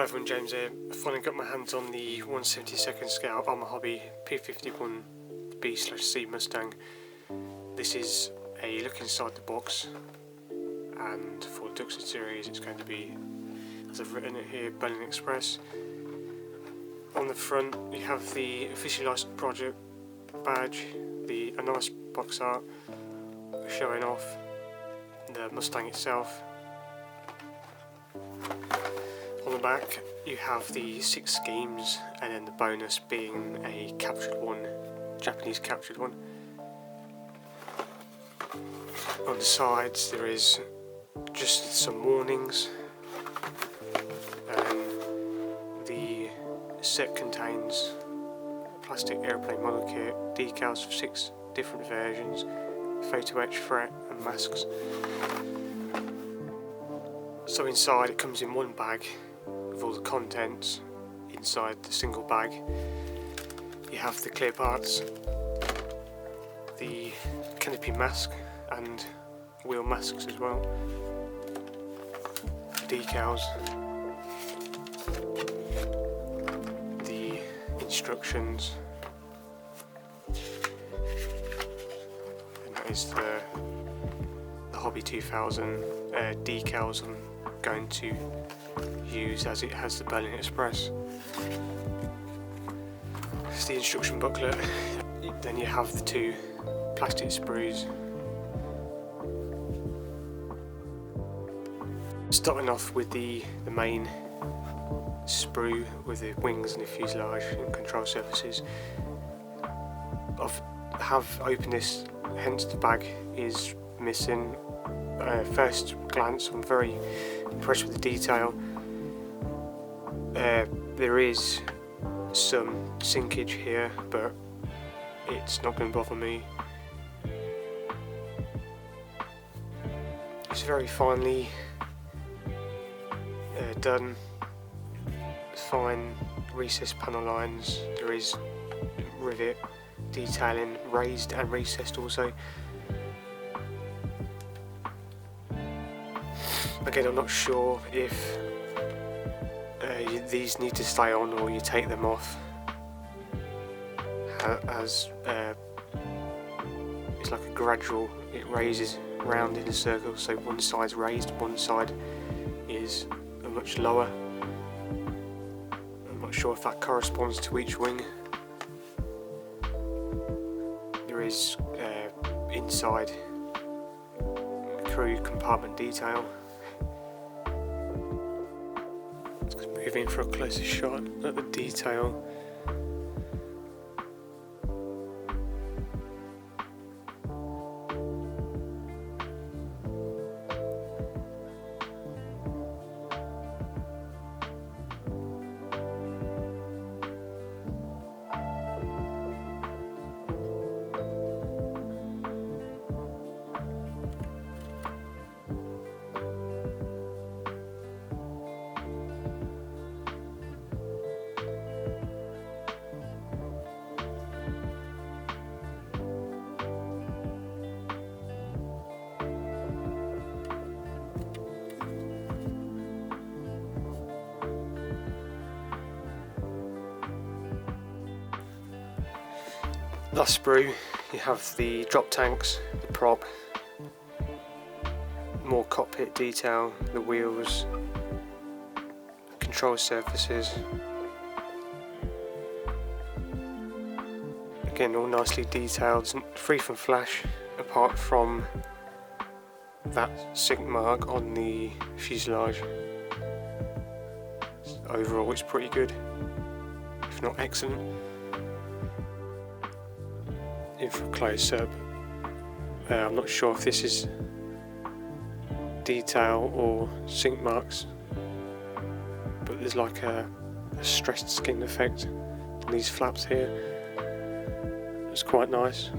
Hi everyone, James here. I finally got my hands on the 1/72 scale Arma Hobby P-51B/C Mustang. This is a look inside the box, and for the Duxton series it's going to be, as I've written it here, Berlin Express. On the front you have the officially licensed project badge, a nice box art showing off the Mustang itself. On the back you have the 6 schemes, and then the bonus being a captured one, Japanese captured one. On the sides there is just some warnings, and the set contains plastic airplane model kit, decals for 6 different versions, photo etch, fret and masks. So inside it comes in one bag with all the contents inside the single bag. You have the clear parts, the canopy mask and wheel masks as well, decals, the instructions, and that is the Hobby 2000 decals I'm going to use, as it has the Berlin Express. It's the instruction booklet. Then you have the 2 plastic sprues. Starting off with the main sprue with the wings and the fuselage and control surfaces. I have opened this, hence the bag is missing. First glance I'm very impressed with the detail. There is some sinkage here, but it's not going to bother me. It's very finely done, fine recessed panel lines. There is rivet detailing, raised and recessed also. Again, I'm not sure if these need to stay on or you take them off, as it's like a gradual, it raises round in a circle, so one side's raised, one side is much lower. I'm not sure if that corresponds to each wing. There is inside crew compartment detail. Moving for a closer shot at the detail. Last sprue, you have the drop tanks, the prop, more cockpit detail, the wheels, control surfaces. Again, all nicely detailed, free from flash, apart from that sink mark on the fuselage. Overall it's pretty good, if not excellent. In for a close up, I'm not sure if this is detail or sink marks, but there's like a stressed skin effect on these flaps here. It's quite nice.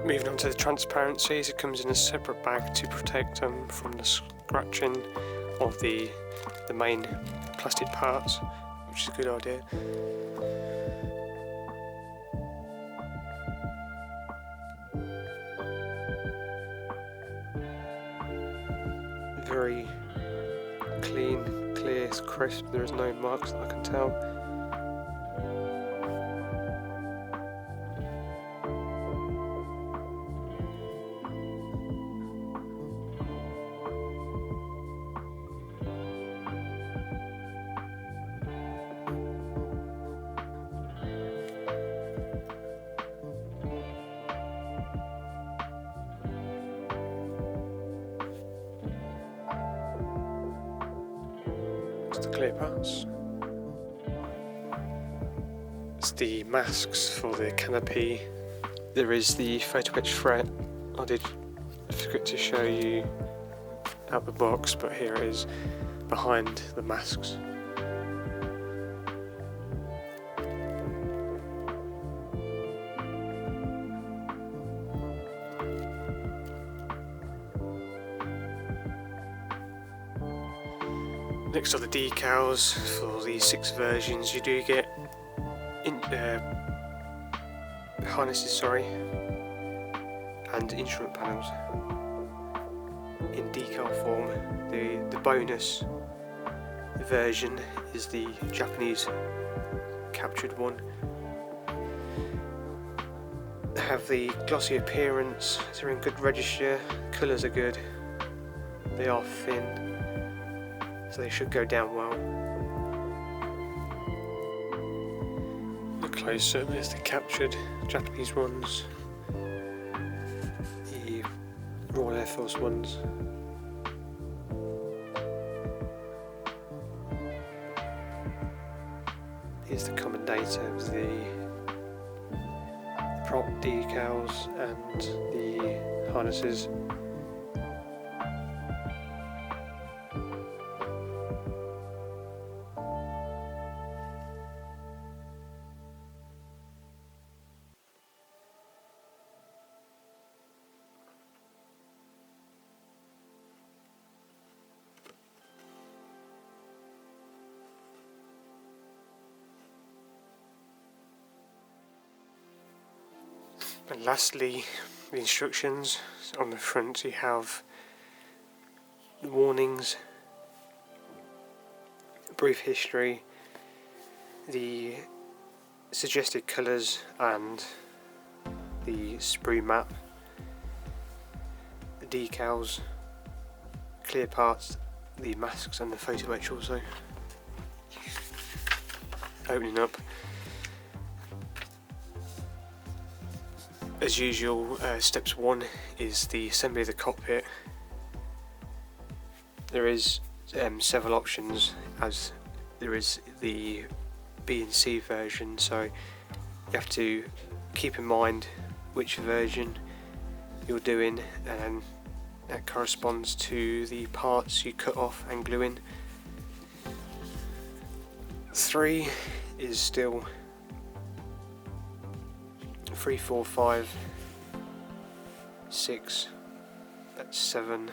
Moving on to the transparencies, it comes in a separate bag to protect them from the scratching of the main plastic parts, which is a good idea. Very clean, clear, crisp, there is no marks that I can tell. The clear parts. It's the masks for the canopy. There is the photo etch fret. I did forget to show you out the box, but here it is behind the masks. Next are the decals for the 6 versions. You do get harnesses, and instrument panels in decal form. The bonus version is the Japanese captured one. They have the glossy appearance, they're in good register, colours are good, they are thin, so they should go down well. Look closer, there's the captured Japanese ones, the Royal Air Force ones. Here's the common data of the prop decals and the harnesses. And lastly, the instructions. On the front you have the warnings, brief history, the suggested colours and the sprue map, the decals, clear parts, the masks and the photo etch also. Opening up. As usual, steps 1 is the assembly of the cockpit. There is several options, as there is the B and C version, so you have to keep in mind which version you're doing, and that corresponds to the parts you cut off and glue in. 3 is still 3, 4, 5, 6, that's 7,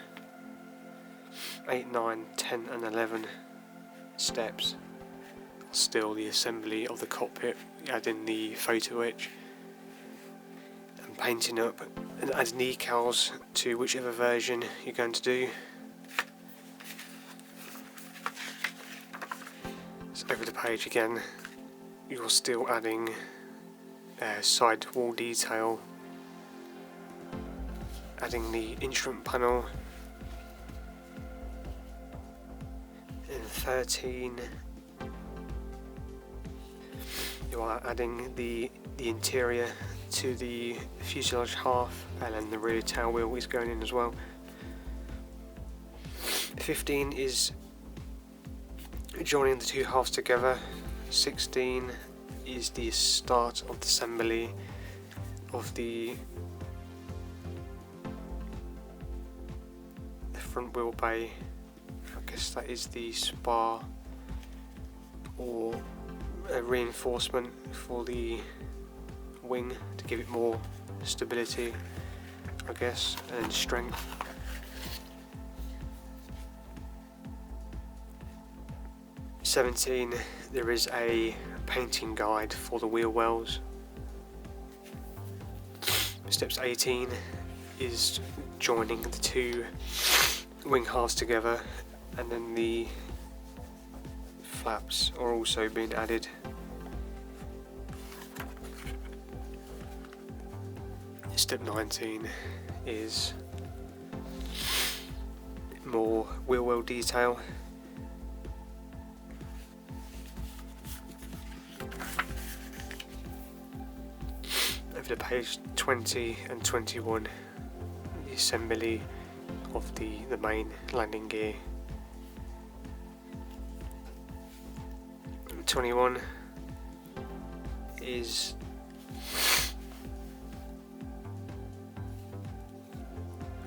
8, 9, 10 and 11 steps. Still the assembly of the cockpit, adding the photo etch and painting up and adding decals to whichever version you're going to do. So over the page again, you're still adding side wall detail, adding the instrument panel. In 13 you are adding the interior to the fuselage half, and then the rear tail wheel is going in as well. 15 is joining the two halves together. 16 is the start of the assembly of the front wheel bay. I guess that is the spar or a reinforcement for the wing to give it more stability. I guess, and strength. (17) There is a painting guide for the wheel wells. Steps 18 is joining the two wing halves together, and then the flaps are also being added. Step 19 is more wheel well detail. Over to page 20 and 21, the assembly of the main landing gear. And 21 is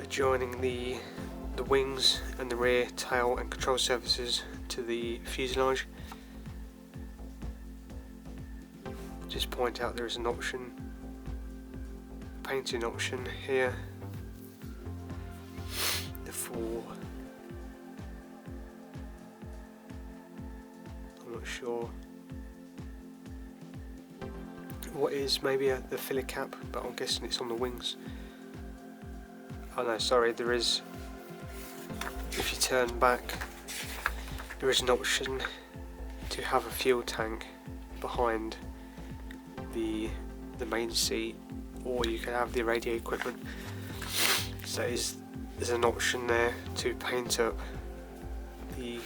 joining the wings and the rear tail and control surfaces to the fuselage. Just point out there is an option, painting option here for, I'm not sure what is, maybe the filler cap, but I'm guessing it's on the wings. Oh no, sorry, there is, if you turn back, there is an option to have a fuel tank behind the main seat, or you can have the radio equipment. So there's an option there to paint up the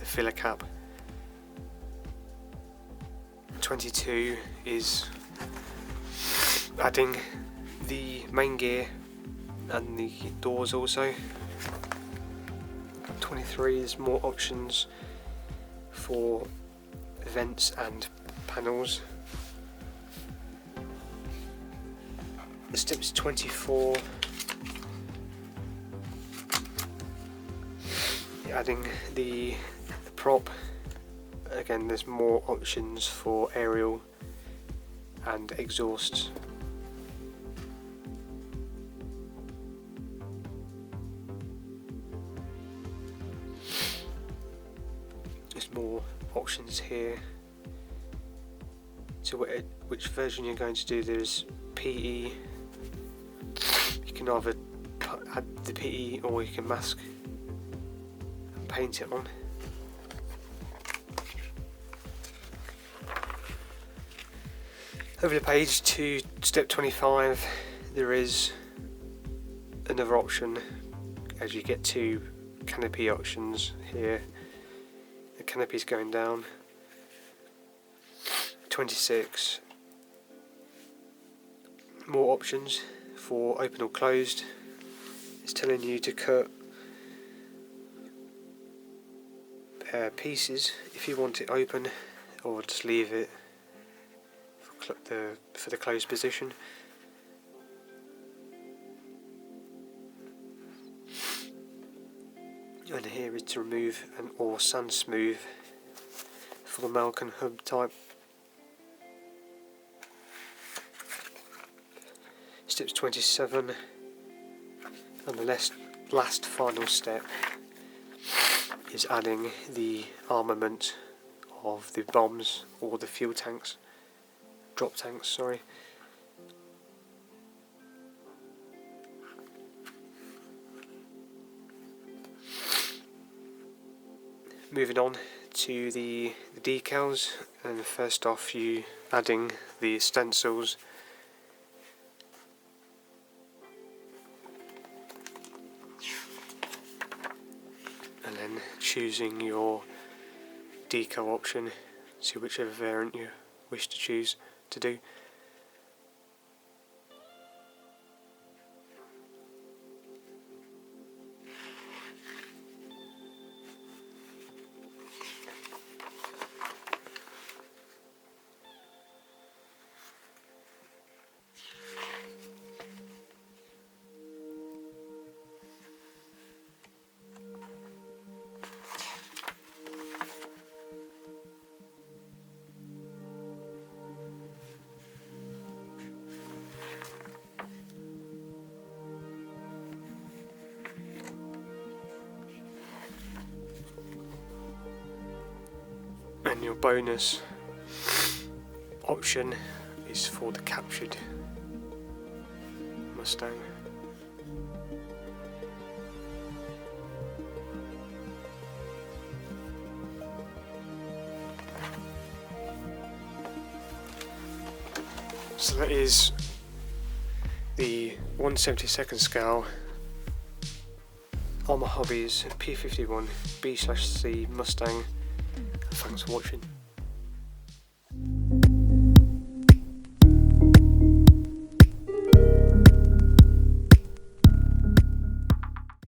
filler cap. 22 is adding the main gear and the doors also. 23 is more options for vents and panels. Steps 24, adding the prop. Again, there's more options for aerial and exhausts. There's more options here to which version you're going to do. There's PE. You can either add the PE or you can mask and paint it on. Over the page to step 25, there is another option as you get to canopy options here. The canopy is going down. 26, more options for open or closed. It's telling you to cut pieces if you want it open, or just leave it for the closed position. And here is to remove or sand smooth for the Malcolm hub type. Steps 27, and the last final step is adding the armament of the bombs or the fuel tanks. Drop tanks, sorry. Moving on to the decals, and first off you adding the stencils. And then choosing your decal option, see whichever variant you wish to choose to do. and your bonus option is for the captured Mustang. So that is the 1/72nd scale Arma Hobbies P-51B/C Mustang. Thanks for watching.